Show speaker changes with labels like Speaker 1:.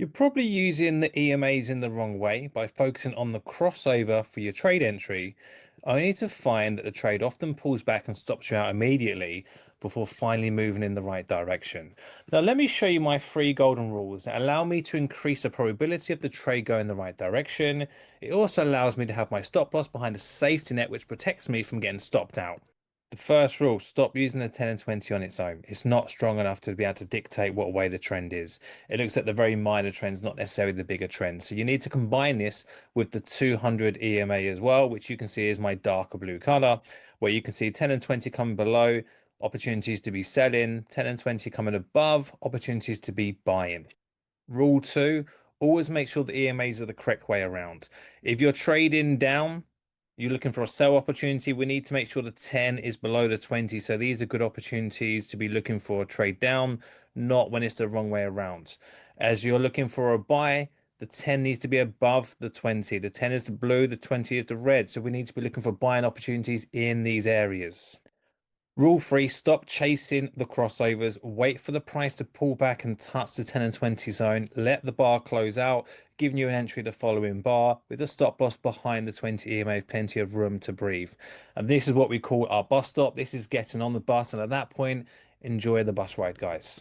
Speaker 1: You're probably using the EMAs in the wrong way by focusing on the crossover for your trade entry, only to find that the trade often pulls back and stops you out immediately before finally moving in the right direction. Now, let me show you my three golden rules that allow me to increase the probability of the trade going the right direction. It also allows me to have my stop loss behind a safety net, which protects me from getting stopped out. The first rule, stop using the 10 and 20 on its own. It's not strong enough to be able to dictate what way the trend is. It looks at the very minor trends, not necessarily the bigger trends. So you need to combine this with the 200 EMA as well, which you can see is my darker blue color, where you can see 10 and 20 coming below, opportunities to be selling, 10 and 20 coming above, opportunities to be buying. Rule two, always make sure the EMAs are the correct way around. If you're trading down, you're looking for a sell opportunity, we need to make sure the 10 is below the 20. So these are good opportunities to be looking for a trade down, not when it's the wrong way around. As you're looking for a buy, the 10 needs to be above the 20. The 10 is the blue, the 20 is the red. So we need to be looking for buying opportunities in these areas. Rule three, stop chasing the crossovers. Wait for the price to pull back and touch the 10 and 20 zone. Let the bar close out, giving you an entry the following bar with a stop loss behind the 20 EMA with plenty of room to breathe. And this is what we call our bus stop. This is getting on the bus. And at that point, enjoy the bus ride, guys.